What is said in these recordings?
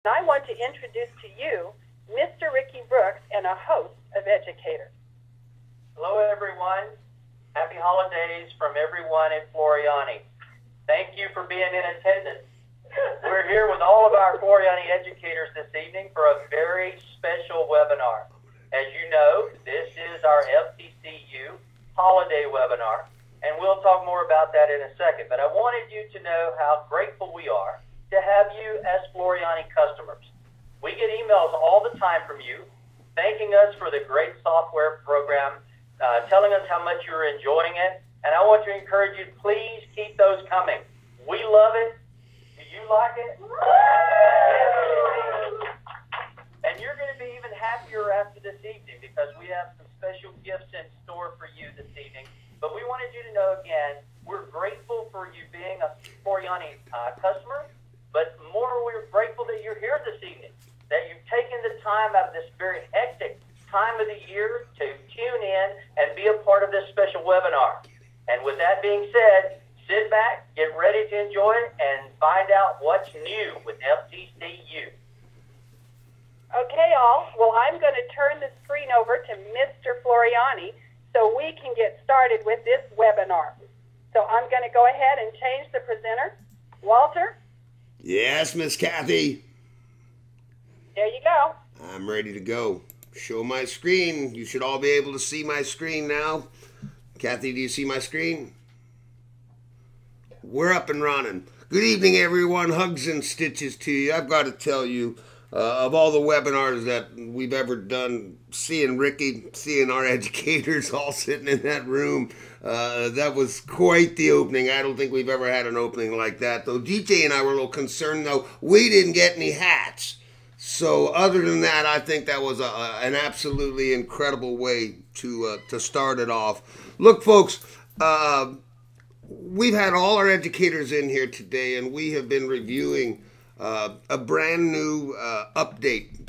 I want to introduce to you Mr. Ricky Brooks and a host of educators. Hello, everyone. Happy holidays from everyone at Floriani. Thank you for being in attendance. We're here with all of our Floriani educators this evening for a very special webinar. As you know, this is our FTC-U holiday webinar, and we'll talk more about that in a second. But I wanted you to know how grateful we are to have you as Floriani customers. We get emails all the time from you, thanking us for the great software program, telling us how much you're enjoying it, and I want to encourage you, please keep those coming. We love it. Do you like it? And you're going to be even happier after this evening because we have some special gifts in store for you this evening. But we wanted you to know again, we're grateful for you being a Floriani customer, but more we're grateful that you're here this evening, that you've taken the time out of this very hectic time of the year to tune in and be a part of this special webinar. And with that being said, sit back, get ready to enjoy it, and find out what's new with FTC-U. Okay, all. Well, I'm going to turn the screen over to Mr. Floriani so we can get started with this webinar. So I'm going to go ahead and change the presenter. Walter? Yes, Miss Kathy. There you go. I'm ready to go. Show my screen. You should all be able to see my screen now. Kathy, do you see my screen? We're up and running. Good evening, everyone. Hugs and stitches to you. I've got to tell you, of all the webinars that we've ever done, seeing Ricky, seeing our educators all sitting in that room, that was quite the opening. I don't think we've ever had an opening like that, though. DJ and I were a little concerned, though. We didn't get any hats. So other than that, I think that was an absolutely incredible way to start it off. Look, folks, we've had all our educators in here today, and we have been reviewing a brand new update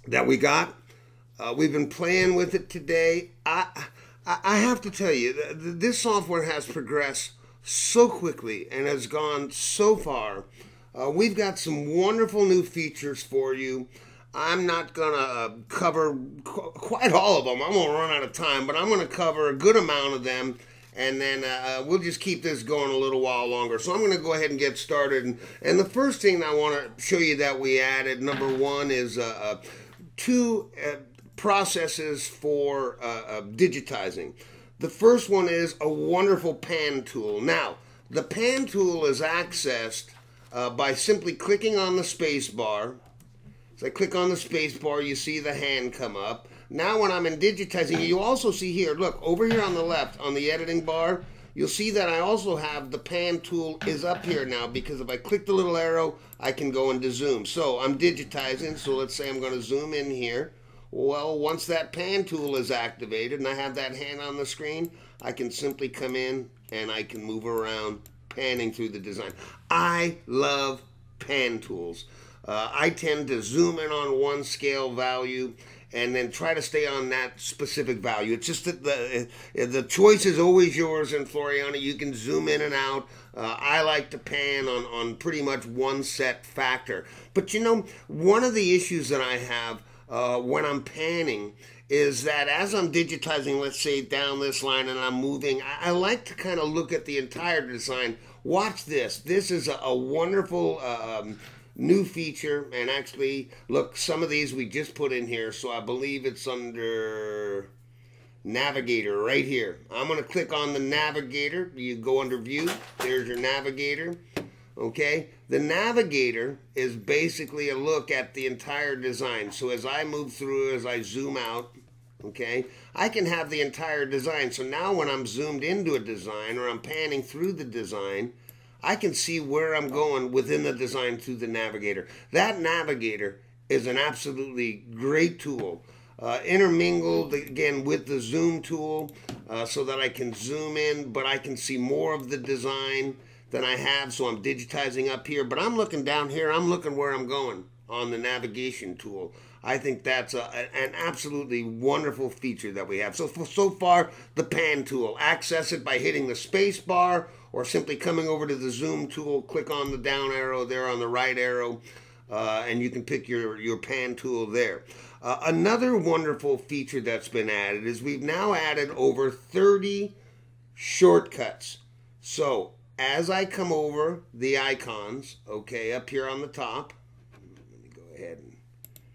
that we got. We've been playing with it today. I have to tell you, this software has progressed so quickly and has gone so far. We've got some wonderful new features for you. I'm not going to cover quite all of them. I'm going to run out of time, but I'm going to cover a good amount of them, and then we'll just keep this going a little while longer. So I'm going to go ahead and get started. And the first thing I want to show you that we added, number one, is two processes for digitizing. The first one is a wonderful pan tool. Now, the pan tool is accessed by simply clicking on the space bar. So I click on the space bar, you see the hand come up. Now when I'm in digitizing, you also see here, look, over here on the left, on the editing bar, you'll see that I also have the pan tool is up here now, because if I click the little arrow, I can go into zoom. So I'm digitizing, so let's say I'm going to zoom in here. Well, once that pan tool is activated and I have that hand on the screen, I can simply come in and I can move around panning through the design. I love pan tools. I tend to zoom in on one scale value and then try to stay on that specific value. It's just that the choice is always yours in Floriani. You can zoom in and out. I like to pan on pretty much one set factor. But you know, one of the issues that I have when I'm panning is that as I'm digitizing, let's say down this line and I'm moving, I like to kind of look at the entire design. Watch this. This is a wonderful new feature, and actually, look, some of these we just put in here, so I believe it's under Navigator right here. I'm going to click on the Navigator. You go under View. There's your Navigator. Okay, the Navigator is basically a look at the entire design. So as I move through, as I zoom out, okay, I can have the entire design. So now when I'm zoomed into a design or I'm panning through the design, I can see where I'm going within the design through the Navigator. That Navigator is an absolutely great tool. Intermingled again with the zoom tool so that I can zoom in, but I can see more of the design than I have. So I'm digitizing up here, but I'm looking down here. I'm looking where I'm going on the navigation tool. I think that's an absolutely wonderful feature that we have. So far, the pan tool. Access it by hitting the space bar or simply coming over to the zoom tool, click on the down arrow there on the right arrow. and you can pick your pan tool there. Another wonderful feature that's been added is we've now added over 30 shortcuts. So as I come over the icons, okay, up here on the top, let me go ahead and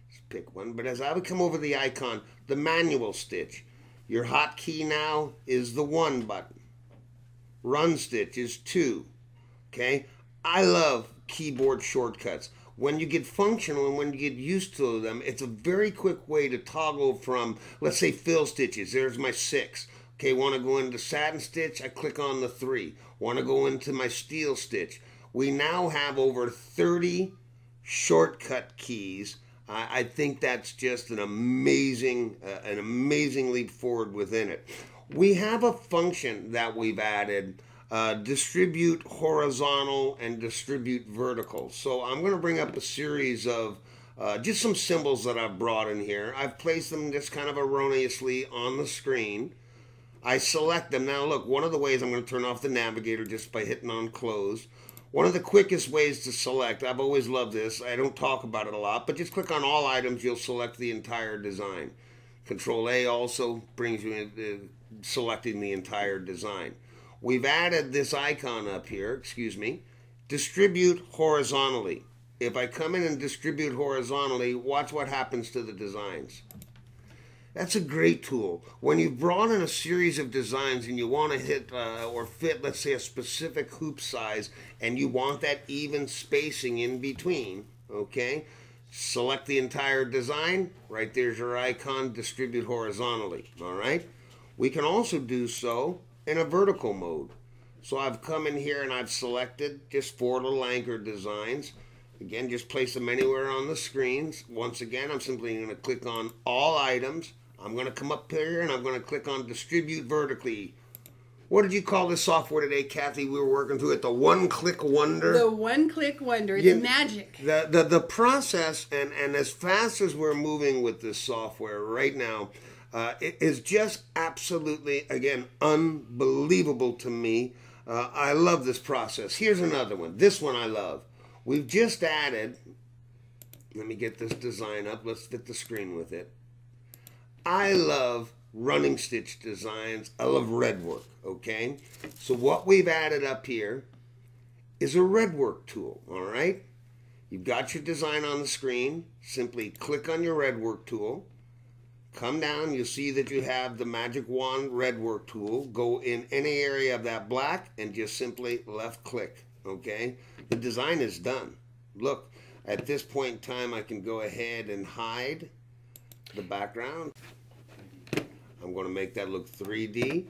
just pick one, but as I would come over the icon, the manual stitch, your hotkey now is the 1 button. Run stitch is 2. Okay, I love keyboard shortcuts. When you get functional and when you get used to them, it's a very quick way to toggle from, let's say, fill stitches. There's my 6. Okay, want to go into satin stitch, I click on the 3. Want to go into my steel stitch. We now have over 30 shortcut keys. I think that's just an amazing leap forward within it. We have a function that we've added, distribute horizontal and distribute vertical. So I'm going to bring up a series of just some symbols that I've brought in here. I've placed them just kind of erroneously on the screen. I select them. Now look, one of the ways I'm going to turn off the navigator just by hitting on close. One of the quickest ways to select, I've always loved this, I don't talk about it a lot, but just click on all items, you'll select the entire design. Control A also brings you into selecting the entire design. We've added this icon up here, distribute horizontally. If I come in and distribute horizontally, watch what happens to the designs. That's a great tool. When you've brought in a series of designs and you want to hit or fit, let's say, a specific hoop size, and you want that even spacing in between, okay? Select the entire design. Right there's your icon, distribute horizontally, all right? We can also do so in a vertical mode. So I've come in here and I've selected just 4 little anchor designs. Again, just place them anywhere on the screens. Once again, I'm simply going to click on all items. I'm going to come up here and I'm going to click on distribute vertically. What did you call this software today, Kathy? We were working through it, the one-click wonder. The one-click wonder. It's magic. The process, and as fast as we're moving with this software right now, it is just absolutely, again, unbelievable to me. I love this process. Here's another one. This one I love. We've just added, let me get this design up. Let's fit the screen with it. I love running stitch designs. I love red work, okay? So what we've added up here is a red work tool, all right? You've got your design on the screen. Simply click on your red work tool. Come down, you'll see that you have the magic wand red work tool. Go in any area of that black and just simply left click, okay? The design is done. Look, at this point in time, I can go ahead and hide the background. I'm going to make that look 3D.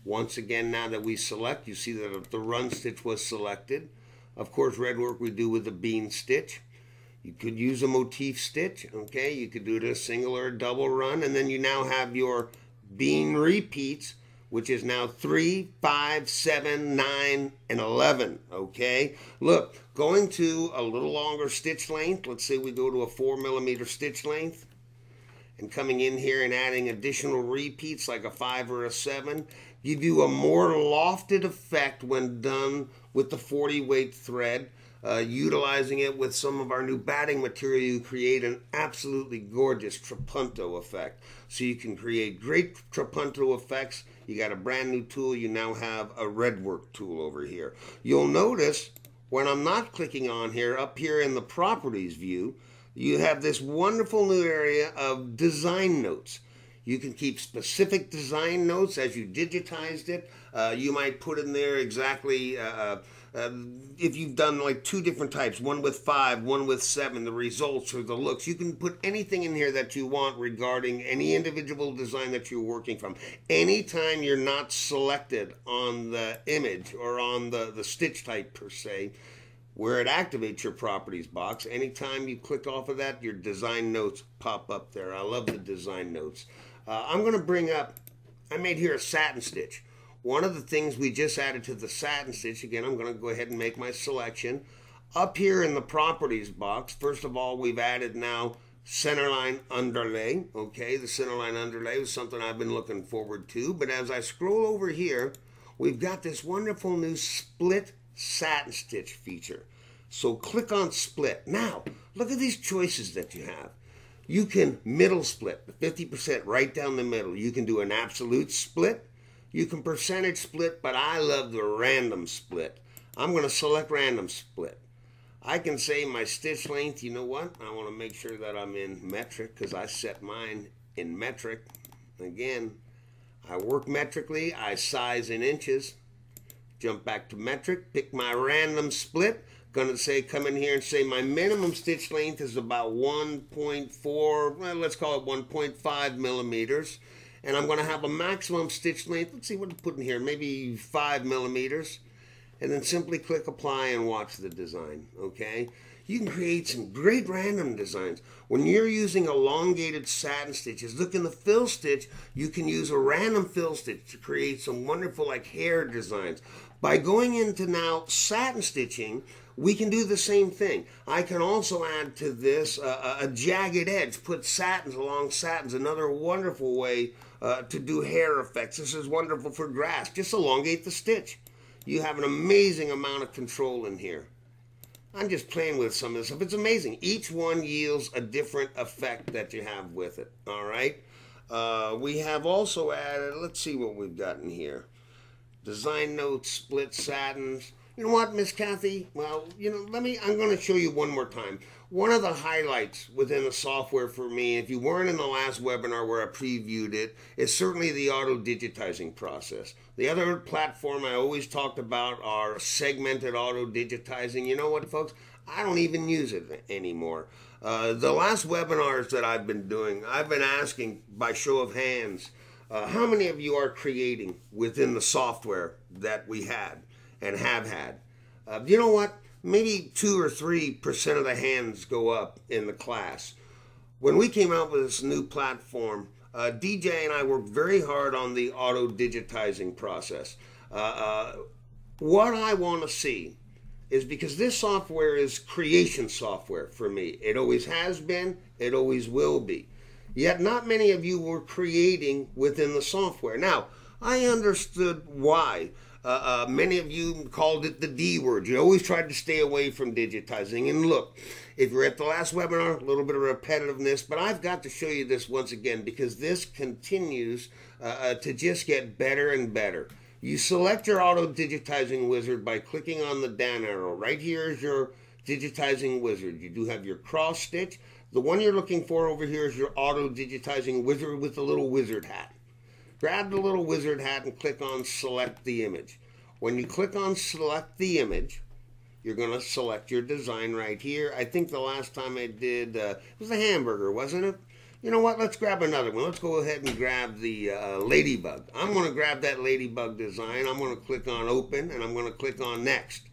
Once again, now that we select, you see that the run stitch was selected. Of course, red work we do with a bean stitch. You could use a motif stitch, okay? You could do it a single or a double run, and then you now have your bean repeats, which is now 3, 5, 7, 9, and 11, okay? Look, going to a little longer stitch length, let's say we go to a 4mm stitch length, and coming in here and adding additional repeats like a 5 or a 7, give you a more lofted effect when done with the 40 weight thread. Utilizing it with some of our new batting material, you create an absolutely gorgeous trapunto effect. So you can create great trapunto effects. You got a brand new tool. You now have a red work tool over here. You'll notice when I'm not clicking on here, up here in the properties view, you have this wonderful new area of design notes. You can keep specific design notes as you digitized it. You might put in there exactly if you've done like 2 different types, one with 5, one with 7, the results or the looks. You can put anything in here that you want regarding any individual design that you're working from. Anytime you're not selected on the image or on the stitch type per se, where it activates your properties box, anytime you click off of that, your design notes pop up there. I love the design notes. I'm going to bring up, I made here a satin stitch. One of the things we just added to the satin stitch, again, I'm going to go ahead and make my selection. Up here in the properties box, first of all, we've added now centerline underlay. Okay, the centerline underlay was something I've been looking forward to. But as I scroll over here, we've got this wonderful new split satin stitch feature. So click on split. Now, look at these choices that you have. You can middle split, 50% right down the middle. You can do an absolute split. You can percentage split, but I love the random split. I'm going to select random split. I can say my stitch length, you know what? I want to make sure that I'm in metric because I set mine in metric. Again, I work metrically. I size in inches. Jump back to metric. Pick my random split. Going to say, come in here and say my minimum stitch length is about 1.4, well, let's call it 1.5 millimeters. And I'm going to have a maximum stitch length. Let's see what to put in here. Maybe 5 millimeters. And then simply click apply and watch the design, okay? You can create some great random designs. When you're using elongated satin stitches, look in the fill stitch, you can use a random fill stitch to create some wonderful like hair designs. By going into now satin stitching, we can do the same thing. I can also add to this a jagged edge, put satins along satins, another wonderful way to do hair effects. This is wonderful for grass. Just elongate the stitch. You have an amazing amount of control in here. I'm just playing with some of this stuff. It's amazing. Each one yields a different effect that you have with it. All right. We have also added, let's see what we've got in here. Design notes, split satins. You know what, Miss Kathy? Well, you know, I'm going to show you one more time. One of the highlights within the software for me, if you weren't in the last webinar where I previewed it, is certainly the auto-digitizing process. The other platform I always talked about are segmented auto-digitizing. You know what, folks? I don't even use it anymore. The last webinars that I've been doing, I've been asking by show of hands, how many of you are creating within the software that we had and have had? You know what? Maybe 2 or 3% of the hands go up in the class. When we came out with this new platform, DJ and I worked very hard on the auto-digitizing process. What I want to see is, because this software is creation software for me. It always has been, it always will be. Yet not many of you were creating within the software. Now, I understood why. Many of you called it the D word. You always tried to stay away from digitizing. And look, if you're at the last webinar, a little bit of repetitiveness, but I've got to show you this once again because this continues to just get better and better. You select your auto-digitizing wizard by clicking on the down arrow. Right here is your digitizing wizard. You do have your cross stitch. The one you're looking for over here is your auto-digitizing wizard with the little wizard hat. Grab the little wizard hat and click on select the image. When you click on select the image, you're going to select your design right here. I think the last time I did, it was a hamburger, wasn't it? You know what? Let's grab another one. Let's go ahead and grab the ladybug. I'm going to grab that ladybug design. I'm going to click on open and I'm going to click on next.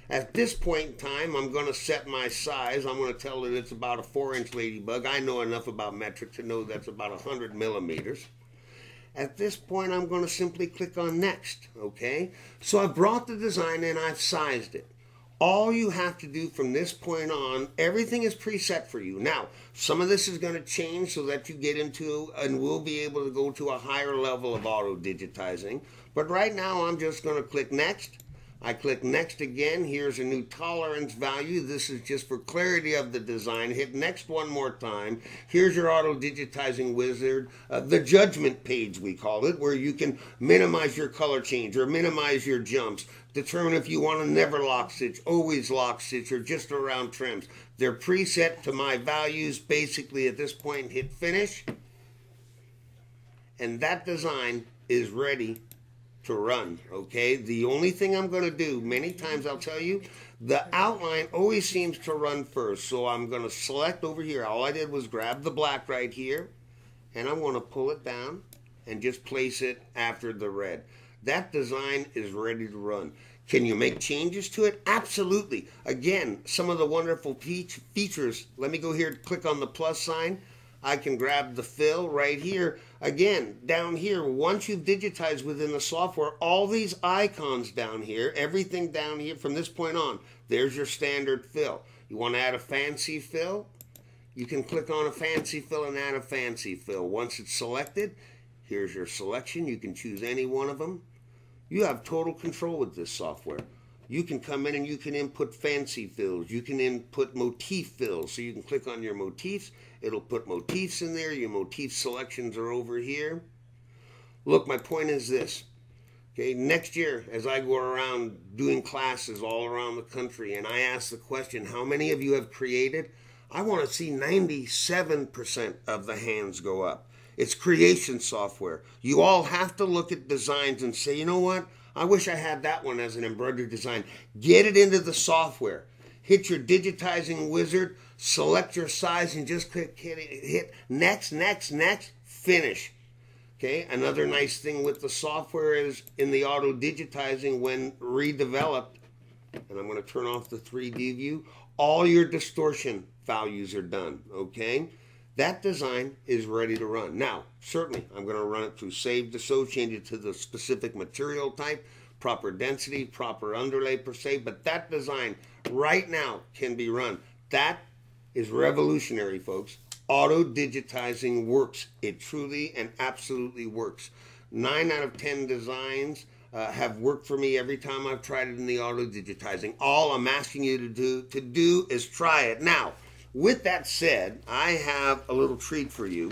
At this point in time, I'm going to set my size. I'm going to tell it it's about a 4-inch ladybug. I know enough about metric to know that's about 100 millimeters. At this point, I'm going to simply click on next, okay? So I've brought the design in, I've sized it. All you have to do from this point on, everything is preset for you. Now, some of this is going to change so that you get into and will be able to go to a higher level of auto-digitizing. But right now, I'm just going to click next. I click next again. Here's a new tolerance value. This is just for clarity of the design. Hit next one more time. Here's your auto-digitizing wizard, the judgment page we call it, where you can minimize your color change or minimize your jumps. Determine if you want to never lock stitch, always lock stitch, or just around trims. They're preset to my values. Basically, at this point, hit finish. And that design is ready to run, okay? The only thing I'm going to do, many times I'll tell you, the outline always seems to run first. So I'm going to select over here. All I did was grab the black right here, and I'm going to pull it down and just place it after the red. That design is ready to run. Can you make changes to it? Absolutely. Again, some of the wonderful features. Let me go here and click on the plus sign. I can grab the fill right here. Again, down here, once you've digitized within the software, all these icons down here, everything down here from this point on, there's your standard fill. You want to add a fancy fill? You can click on a fancy fill and add a fancy fill. Once it's selected, here's your selection. You can choose any one of them. You have total control with this software. you can come in and you can input fancy fills. You can input motif fills. So you can click on your motifs. It'll put motifs in there. Your motif selections are over here. Look, my point is this. Okay, next year, as I go around doing classes all around the country and I ask the question, how many of you have created? I want to see 97% of the hands go up. It's creation software. You all have to look at designs and say, you know what? I wish I had that one as an embroidery design. Get it into the software. Hit your digitizing wizard, select your size, and just click hit next, next, next, finish. Okay, another nice thing with the software is in the auto digitizing when redeveloped, and I'm going to turn off the 3D view, all your distortion values are done, okay? That design is ready to run. Now, certainly, I'm going to run it through Save Disso, change it to the specific material type, proper density, proper underlay per se, but that design right now can be run. That is revolutionary, folks. Auto digitizing works. It truly and absolutely works. 9 out of 10 designs have worked for me every time I've tried it in the auto digitizing. All I'm asking you to do is try it. Now, with that said, I have a little treat for you.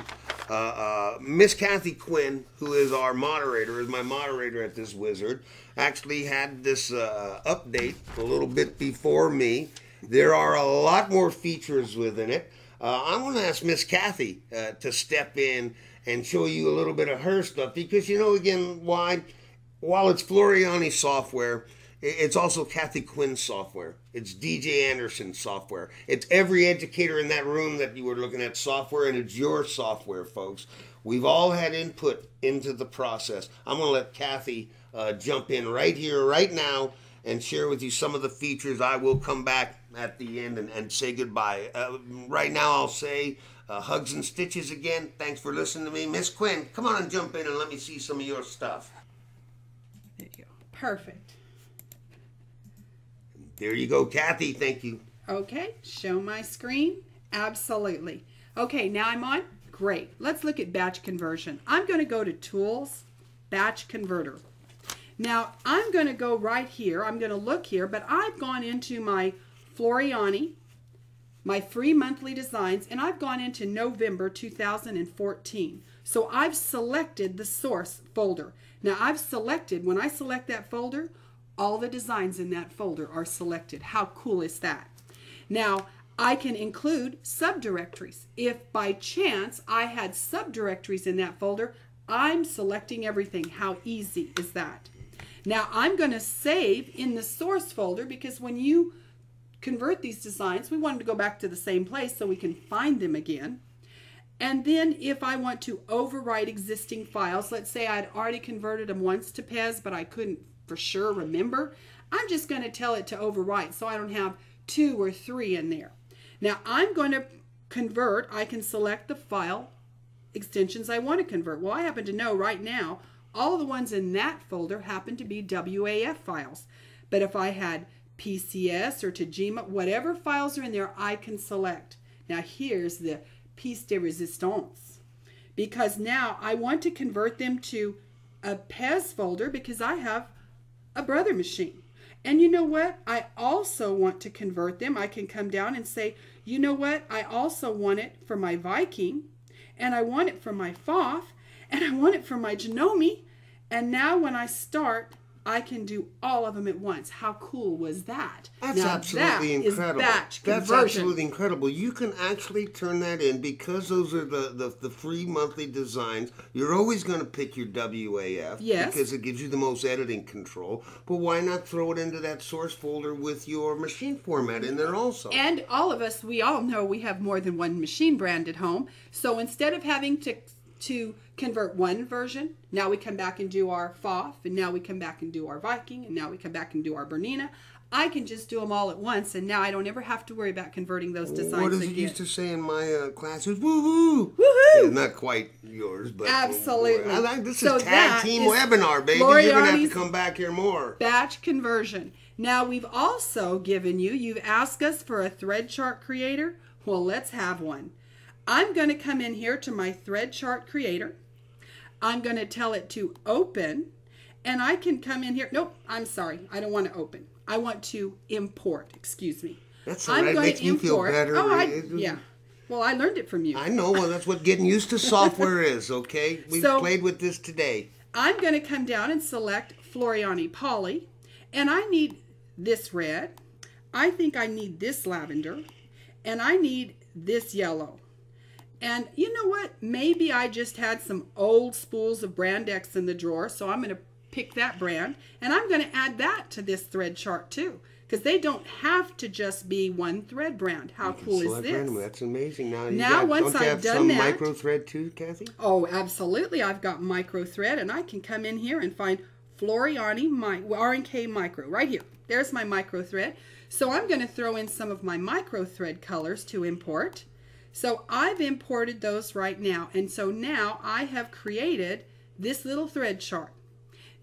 Miss Kathy Quinn, who is our moderator, is my moderator at this wizard, actually had this update a little bit before me. There are a lot more features within it. I want to ask Miss Kathy to step in and show you a little bit of her stuff because, you know, again, while it's Floriani software, it's also Kathy Quinn's software. It's DJ Anderson's software. It's every educator in that room that you were looking at software, and it's your software, folks. We've all had input into the process. I'm going to let Kathy jump in right here, right now, and share with you some of the features. I will come back at the end and say goodbye. Right now I'll say hugs and stitches again. Thanks for listening to me. Miss Quinn, come on and jump in and let me see some of your stuff. There you go. Perfect. There you go, Kathy. Thank you. Okay, show my screen. Absolutely. Okay, now I'm on. Great. Let's look at batch conversion. I'm going to go to Tools, Batch Converter. Now, I'm going to go right here. I'm going to look here, but I've gone into my Floriani, my free monthly designs, and I've gone into November 2014. So I've selected the source folder. Now, I've selected, when I select that folder, all the designs in that folder are selected. How cool is that? Now, I can include subdirectories. If by chance I had subdirectories in that folder, I'm selecting everything. How easy is that? Now, I'm going to save in the source folder because when you convert these designs, we want them to go back to the same place so we can find them again. And then if I want to overwrite existing files, let's say I'd already converted them once to PEZ, but I couldn't for sure remember, I'm just going to tell it to overwrite so I don't have 2 or 3 in there. Now, I'm going to convert. I can select the file extensions I want to convert. Well, I happen to know right now all the ones in that folder happen to be WAF files. But if I had PCS or Tajima, whatever files are in there, I can select. Now here's the piece de resistance. Because now I want to convert them to a PEZ folder because I have a brother machine. And you know what? I also want to convert them. I can come down and say, you know what? I also want it for my Viking, and I want it for my FOF, and I want it for my Janome. And now when I start, I can do all of them at once. How cool was that? That's now, absolutely that incredible. Is batch That's conversion. absolutely incredible. You can actually turn that in because those are the free monthly designs. You're always going to pick your WAF because it gives you the most editing control. But why not throw it into that source folder with your machine format in there also? And all of us, we all know we have more than one machine brand at home. So instead of having to convert one version, now we come back and do our FOF, and now we come back and do our Viking, and now we come back and do our Bernina. I can just do them all at once, and now I don't ever have to worry about converting those designs again. What does it used to say in my classes? Woohoo! Woohoo! Yeah, not quite yours, but absolutely. I like this is tag team webinar, baby. Floriani's You're gonna have to come back here more. Batch conversion. Now we've also given you've asked us for a thread chart creator. Well, let's have one. I'm going to come in here to my thread chart creator. I'm going to tell it to open, And I can come in here. Nope, I'm sorry. I don't want to open. I want to import. Excuse me. That's all right. It makes me feel better. Oh, yeah. Well, I learned it from you. I know. Well, that's what getting used to software is, okay? We've played with this today. I'm going to come down and select Floriani Poly. And I need this red. I think I need this lavender. And I need this yellow. And you know what? Maybe I just had some old spools of Brand X in the drawer. So I'm going to pick that brand. And I'm going to add that to this thread chart too. Because they don't have to just be one thread brand. How cool is this? Random. That's amazing. Now once I've done that, micro thread too, Kathy? Oh, absolutely. I've got micro thread, and I can come in here and find Floriani R&K Micro right here. There's my micro thread. So I'm going to throw in some of my micro thread colors to import. So I've imported those right now, and so now I have created this little thread chart.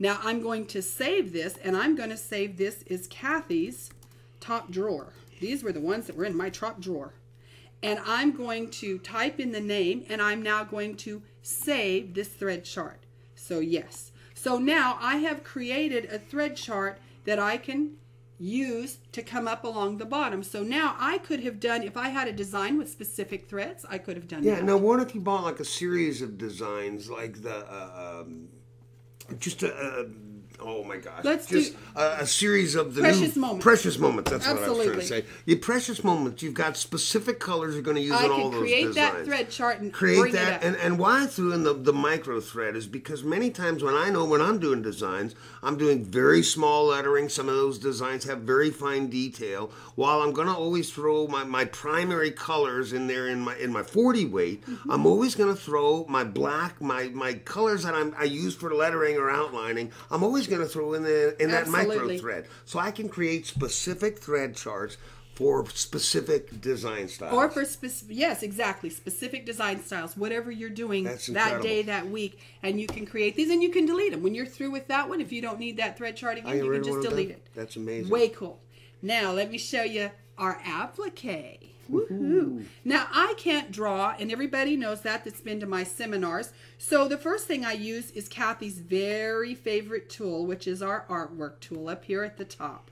Now I'm going to save this, and I'm going to save this as Kathy's top drawer. These were the ones that were in my top drawer. And I'm going to type in the name, and I'm now going to save this thread chart. So yes. So now I have created a thread chart that I can use to come up along the bottom. So now I could have done, if I had a design with specific threads, I could have done that. Yeah, now what if you bought like a series of designs, like the oh my gosh. A series of the Precious Moments. Precious Moments, that's Absolutely. what I was trying to say. Your Precious Moments, you've got specific colors you're going to use in all those designs. I can create that thread chart and create bring that, it up. And why I threw in the micro thread is because many times when I'm doing designs, I'm doing very small lettering. Some of those designs have very fine detail. While I'm going to always throw my primary colors in there in my 40 weight, I'm always going to throw my black, my colors that I use for lettering or outlining, I'm always going to throw in that micro thread. So I can create specific thread charts for specific design styles. Or for yes, exactly, specific design styles, whatever you're doing that day, that week, and you can create these and you can delete them. When you're through with that one, if you don't need that thread chart again, you can just delete it. That's amazing. Way cool. Now let me show you our applique. Woohoo! Now I can't draw, and everybody knows that's been to my seminars. So the first thing I use is Kathy's very favorite tool, which is our artwork tool up here at the top.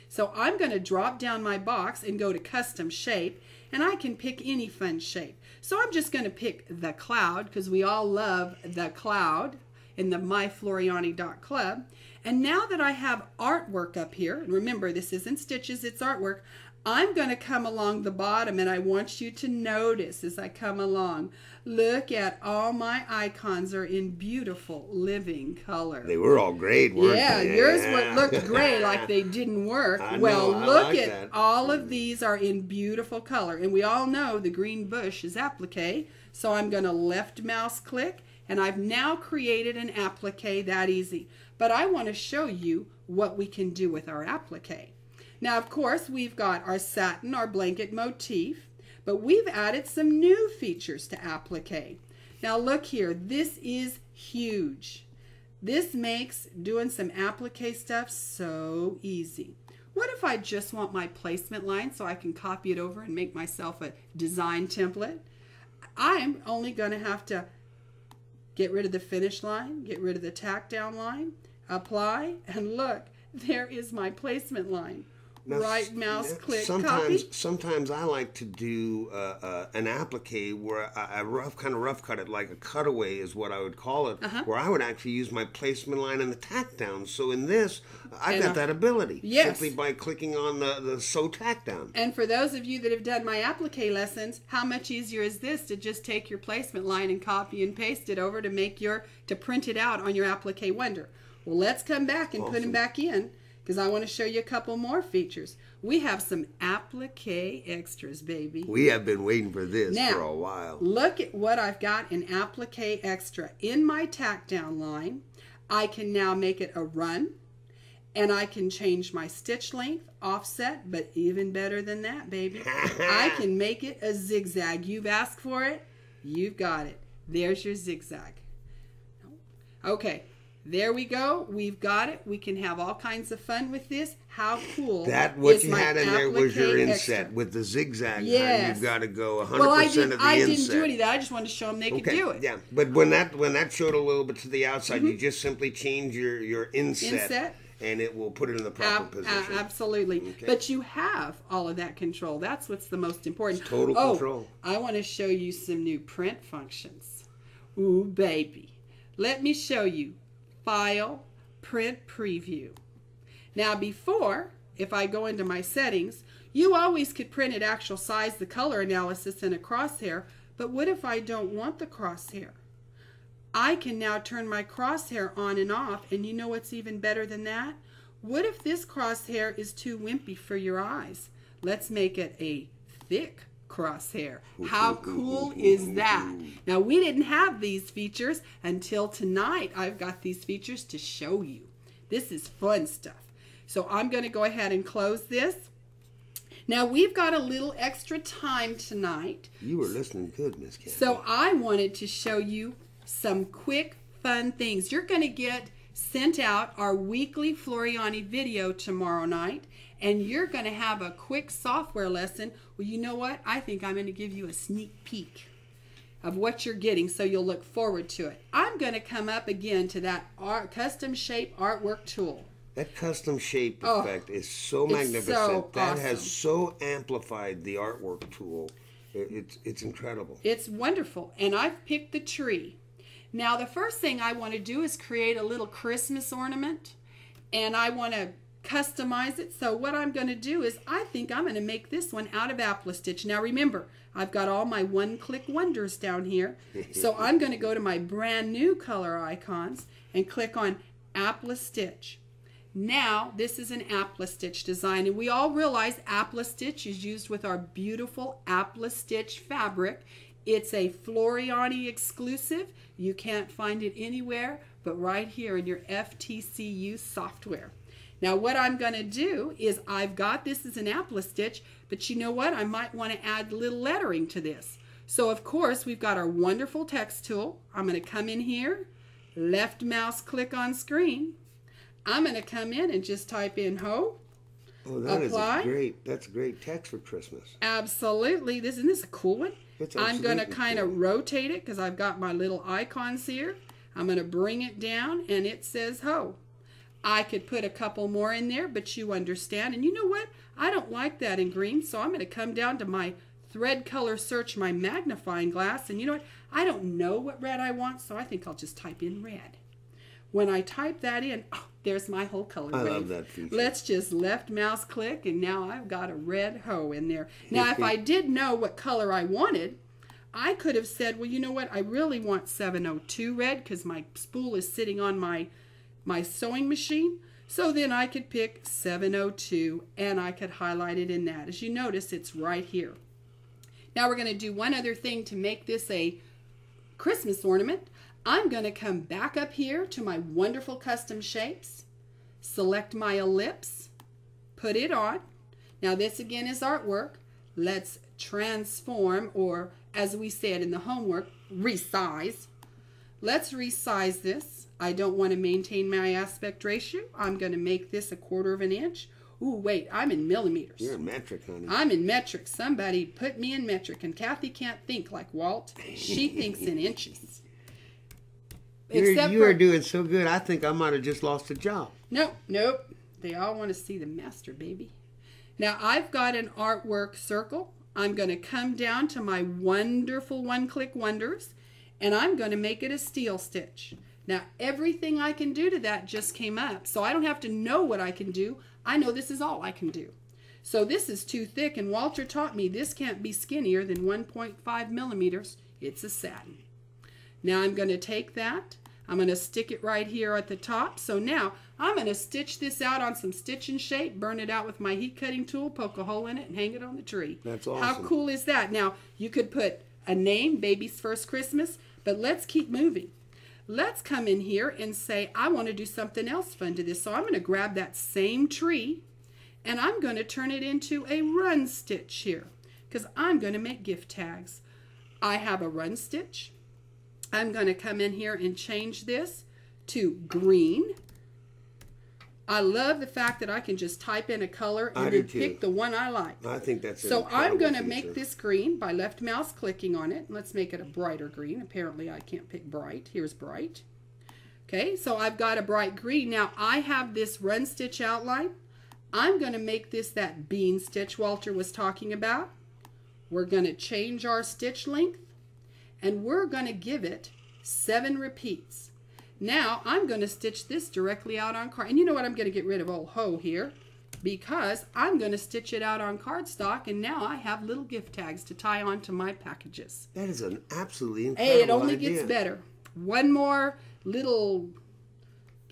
So I'm going to drop down my box and go to custom shape, and I can pick any fun shape. So I'm just going to pick the cloud, because we all love the cloud in the myfloriani.club. And now that I have artwork up here, and remember this isn't stitches, it's artwork, I'm going to come along the bottom, and I want you to notice as I come along, look at all my icons are in beautiful living color. They were all great, weren't they? Yeah, yours looked gray like they didn't work. Look at all of these are in beautiful color. And we all know the green bush is applique. So I'm going to left mouse click, and I've now created an applique that easy. But I want to show you what we can do with our applique. Now, of course, we've got our satin, our blanket motif, but we've added some new features to applique. Now, look here. This is huge. This makes doing some applique stuff so easy. What if I just want my placement line so I can copy it over and make myself a design template? I'm only going to have to get rid of the finish line, get rid of the tack down line, apply, and look, there is my placement line. Now, right mouse click copy. Sometimes I like to do an applique where I kind of rough cut it, like a cutaway is what I would call it, where I would actually use my placement line and the tack down. So in this, I've got that ability simply by clicking on the sew tack down. And for those of you that have done my applique lessons, how much easier is this to just take your placement line and copy and paste it over to print it out on your applique wonder. Well, let's come back and put them back in, because I want to show you a couple more features. We have some applique extras, baby. We have been waiting for this for a while. Look at what I've got in applique extra. In my tack down line, I can now make it a run, and I can change my stitch length, offset, but even better than that, baby, I can make it a zigzag. You've asked for it, you've got it. There's your zigzag. Okay. There we go. We've got it. We can have all kinds of fun with this. How cool. That what you my had in there was your applique inset extra. with the zigzag. Yes. You've got to go 100% Well, of the inset. I didn't do any of that. I just wanted to show them they could do it. Yeah, but when that showed a little bit to the outside, you just simply change your inset, and it will put it in the proper position. Absolutely. Okay. But you have all of that control. That's what's the most important. It's total control. I want to show you some new print functions. Ooh, baby. Let me show you. File, print preview. Now before, if I go into my settings, you always could print at actual size, the color analysis, and a crosshair. But what if I don't want the crosshair? I can now turn my crosshair on and off, and you know what's even better than that? What if this crosshair is too wimpy for your eyes? Let's make it a thick crosshair. How cool is that? Now, we didn't have these features until tonight. I've got these features to show you. This is fun stuff. So I'm going to go ahead and close this. Now, we've got a little extra time tonight. You were listening good, Miss Kathy. So I wanted to show you some quick, fun things. You're going to get sent out our weekly Floriani video tomorrow night, and you're going to have a quick software lesson. Well, you know what? I think I'm going to give you a sneak peek of what you're getting, so you'll look forward to it. I'm going to come up again to that custom shape artwork tool. That custom shape effect is so magnificent. So that awesome. has so amplified the artwork tool. It's incredible. It's wonderful. And I've picked the tree. Now, the first thing I want to do is create a little Christmas ornament, and I want to customize it. So what I'm going to do is I think I'm going to make this one out of Applique Stitch. Now, remember, I've got all my one-click wonders down here. So I'm going to go to my brand new color icons and click on Applique Stitch. Now, this is an Applique Stitch design, and we all realize Applique Stitch is used with our beautiful Applique Stitch fabric. It's a Floriani exclusive. You can't find it anywhere but right here in your FTC-U software. Now, what I'm going to do is I've got this as an Applique Stitch, but you know what? I might want to add little lettering to this. So, of course, we've got our wonderful text tool. I'm going to come in here, left mouse click on screen. I'm going to come in and just type in ho. Oh, that apply. That's great text for Christmas. Absolutely. Isn't this a cool one? I'm going to kind cool. of rotate it because I've got my little icons here. I'm going to bring it down and it says ho. I could put a couple more in there, but you understand. And you know what? I don't like that in green, so I'm going to come down to my thread color search, my magnifying glass. And you know what? I don't know what red I want, so I think I'll just type in red. When I type that in, oh, there's my whole color wave. I love that feature. Let's just left mouse click, and now I've got a red hoe in there. Now, if I did know what color I wanted, I could have said, well, you know what? I really want 702 red because my spool is sitting on my sewing machine. So then I could pick 702, and I could highlight it in that. As you notice, it's right here. Now we're going to do one other thing to make this a Christmas ornament. I'm going to come back up here to my wonderful custom shapes, select my ellipse, put it on. Now this again is artwork. Let's transform, or as we said in the homework, resize. Let's resize this. I don't want to maintain my aspect ratio. I'm going to make this 1/4 of an inch. Ooh, wait, I'm in millimeters. You're in metric, honey. I'm in metric. Somebody put me in metric, and Kathy can't think like Walt. She thinks in inches. You are doing so good, I think I might have just lost a job. Nope. They all want to see the master, baby. Now, I've got an artwork circle. I'm going to come down to my wonderful one-click wonders, and I'm going to make it a steel stitch. Now, everything I can do to that just came up, so I don't have to know what I can do. I know this is all I can do. So this is too thick, and Walter taught me this can't be skinnier than 1.5 millimeters. It's a satin. Now I'm going to take that, I'm going to stick it right here at the top. So now I'm going to stitch this out on some stitch and shape, burn it out with my heat cutting tool, poke a hole in it, and hang it on the tree. That's awesome. How cool is that? Now you could put a name, Baby's First Christmas, but let's keep moving. Let's come in here and say, I want to do something else fun to this. So I'm going to grab that same tree and I'm going to turn it into a run stitch here because I'm going to make gift tags. I have a run stitch. I'm going to come in here and change this to green. I love the fact that I can just type in a color and then pick the one I like. I think that's so I'm going to make this green by left mouse clicking on it. Let's make it a brighter green. Apparently I can't pick bright. Here's bright. Okay, so I've got a bright green. Now I have this run stitch outline. I'm going to make this that bean stitch Walter was talking about. We're going to change our stitch length and we're going to give it 7 repeats. Now I'm going to stitch this directly out on card. And you know what? I'm going to get rid of old hoe here because I'm going to stitch it out on cardstock, and now I have little gift tags to tie onto my packages. That is an absolutely incredible Hey, it only idea. gets better. One more little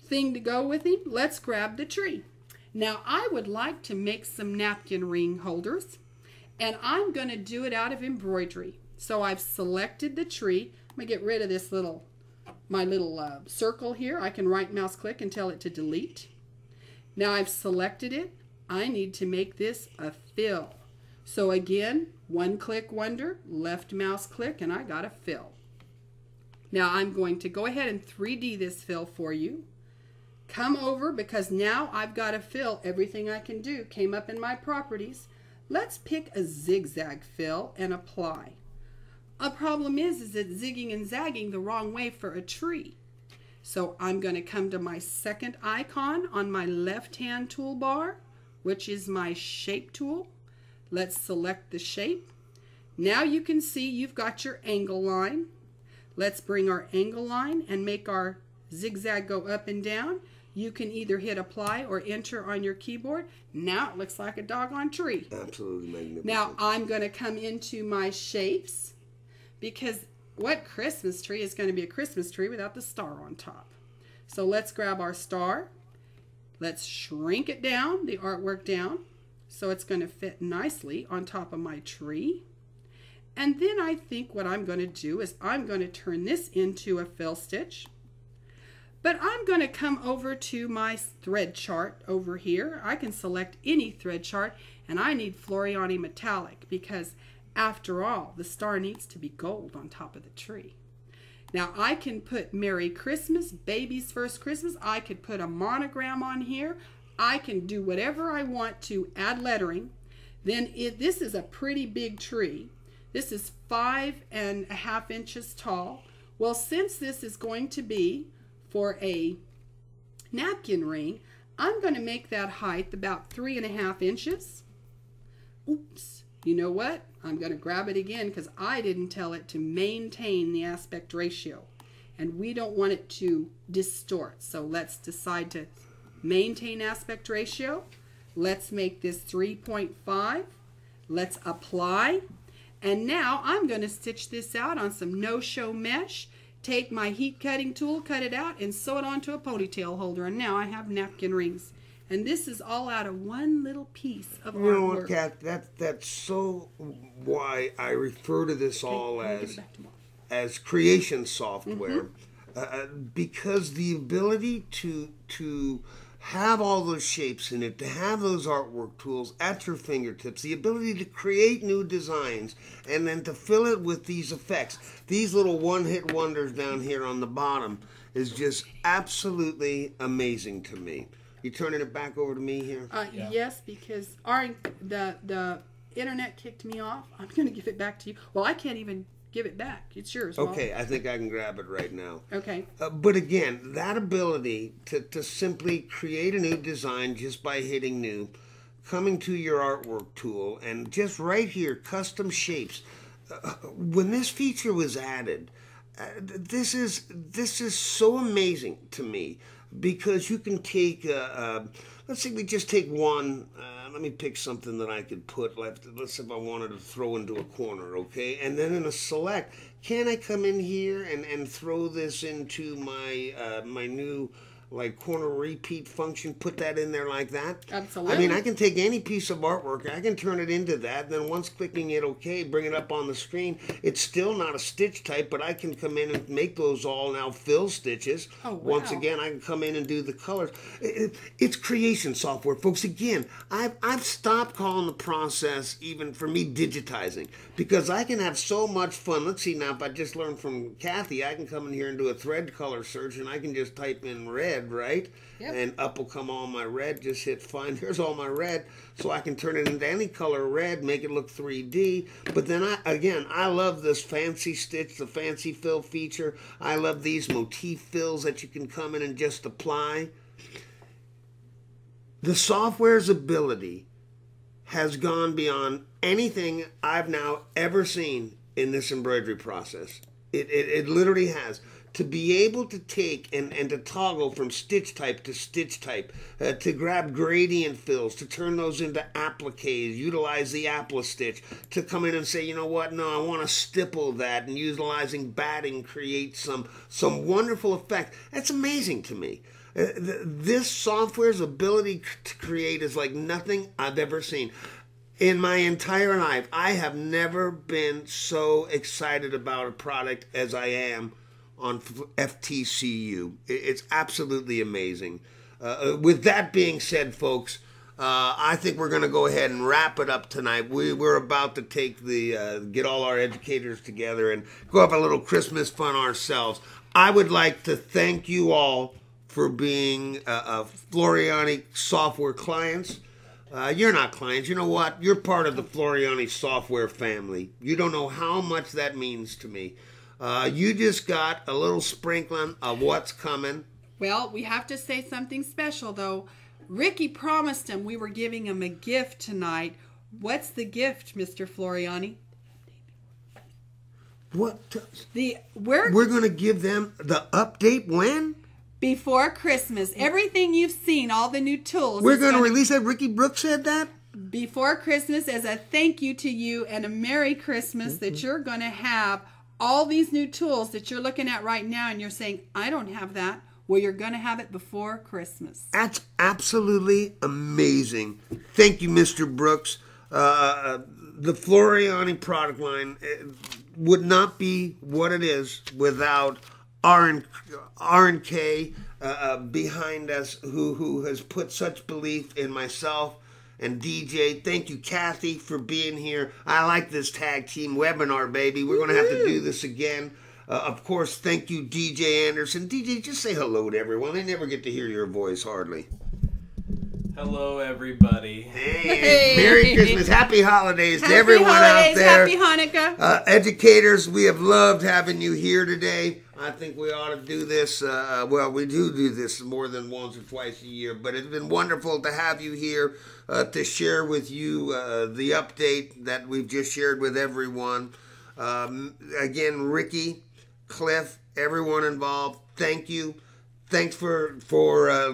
thing to go with him. Let's grab the tree. Now I would like to make some napkin ring holders, and I'm going to do it out of embroidery. So I've selected the tree. I'm going to get rid of this my little circle here. I can right mouse click and tell it to delete. Now I've selected it. I need to make this a fill. So again, one click wonder, left mouse click, and I got a fill. Now I'm going to go ahead and 3D this fill for you. Come over, because now I've got a fill. Everything I can do came up in my properties. Let's pick a zigzag fill and apply. A problem is it's zigging and zagging the wrong way for a tree. So I'm going to come to my second icon on my left-hand toolbar, which is my shape tool. Let's select the shape. Now you can see you've got your angle line. Let's bring our angle line and make our zigzag go up and down. You can either hit apply or enter on your keyboard. Now it looks like a doggone tree. Absolutely magnificent. Now I'm going to come into my shapes, because what Christmas tree is going to be a Christmas tree without the star on top? So let's grab our star. Let's shrink it down, the artwork down, so it's going to fit nicely on top of my tree. And then I think what I'm going to do is I'm going to turn this into a fill stitch. But I'm going to come over to my thread chart over here. I can select any thread chart, and I need Floriani Metallic, because after all, the star needs to be gold on top of the tree. Now I can put Merry Christmas, Baby's First Christmas. I could put a monogram on here. I can do whatever I want to add lettering. Then this is a pretty big tree. This is 5.5 inches tall. Well, since this is going to be for a napkin ring, I'm going to make that height about 3.5 inches. Oops. You know what? I'm going to grab it again because I didn't tell it to maintain the aspect ratio. And we don't want it to distort. So let's decide to maintain aspect ratio. Let's make this 3.5. Let's apply. And now I'm going to stitch this out on some no-show mesh. Take my heat cutting tool, cut it out, and sew it onto a ponytail holder. And now I have napkin rings. And this is all out of one little piece of artwork. You know what, Kat? That's so why I refer to this all as creation software, because the ability to have all those shapes in it, to have those artwork tools at your fingertips, the ability to create new designs, and then to fill it with these effects, these little one-hit wonders down here on the bottom, is just absolutely amazing to me. You turning it back over to me here? Yeah. Yes, because the internet kicked me off. I'm going to give it back to you. Well, I can't even give it back. It's yours. Okay, I think I can grab it right now. Okay. But again, that ability to simply create a new design just by hitting new, coming to your artwork tool, and just right here, custom shapes. When this feature was added, this is so amazing to me. Because you can take, let's say we just take one, let me pick something that I could put, let's say if I wanted to throw into a corner, okay? And then in a select, can I come in here and throw this into my my new like corner repeat function, put that in there like that. Absolutely. I mean, I can take any piece of artwork, I can turn it into that, then once clicking it OK, bring it up on the screen. It's still not a stitch type, but I can come in and make those all now fill stitches. Oh, wow. Once again, I can come in and do the colors. It's creation software, folks. Again, I've stopped calling the process, even for me, digitizing, because I can have so much fun. Let's see now, if I just learned from Kathy, I can come in here and do a thread color search, and I can just type in red, right? Yep. And up will come all my red. Just hit find. Here's all my red. So I can turn it into any color red, make it look 3D. But then, I love this fancy stitch, the fancy fill feature. I love these motif fills that you can come in and just apply. The software's ability has gone beyond anything I've now ever seen in this embroidery process. It literally has. To be able to take and to toggle from stitch type to stitch type, to grab gradient fills, to turn those into appliques, utilize the applique stitch, to come in and say, you know what, no, I want to stipple that, and utilizing batting create some wonderful effect. That's amazing to me. This software's ability to create is like nothing I've ever seen. In my entire life, I have never been so excited about a product as I am on FTC-U. It's absolutely amazing. With that being said, folks, I think we're going to go ahead and wrap it up tonight. We're about to take get all our educators together and go have a little Christmas fun ourselves. I would like to thank you all for being Floriani software clients. You're not clients. You know what? You're part of the Floriani software family. You don't know how much that means to me. You just got a little sprinkling of what's coming. Well, we have to say something special, though. Ricky promised him we were giving him a gift tonight. What's the gift, Mr. Floriani? What? We're going to give them the update when? Before Christmas. Everything you've seen, all the new tools. We're going to release that? Ricky Brooks said that? Before Christmas, as a thank you to you and a Merry Christmas, that you're going to have all these new tools that you're looking at right now, and you're saying, I don't have that. Well, you're going to have it before Christmas. That's absolutely amazing. Thank you, Mr. Brooks. The Floriani product line would not be what it is without R&K behind us, who has put such belief in myself and DJ. Thank you, Kathy, for being here. I like this tag team webinar, baby. We're going to have to do this again. Of course, thank you, DJ Anderson. DJ, just say hello to everyone. They never get to hear your voice, hardly. Hello, everybody. Hey, Merry Christmas. Happy holidays to everyone out there. Happy Hanukkah. Educators, we have loved having you here today. I think we ought to do this. Well, we do this more than once or twice a year, but it's been wonderful to have you here to share with you the update that we've just shared with everyone. Again, Ricky, Cliff, everyone involved, thank you. Thanks for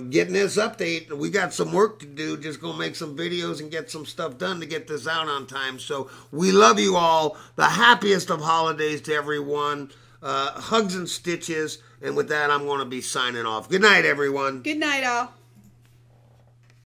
getting this update. We got some work to do. Just go make some videos and get some stuff done to get this out on time. So we love you all. The happiest of holidays to everyone. Hugs and stitches. And with that, I'm going to be signing off. Good night, everyone. Good night, all.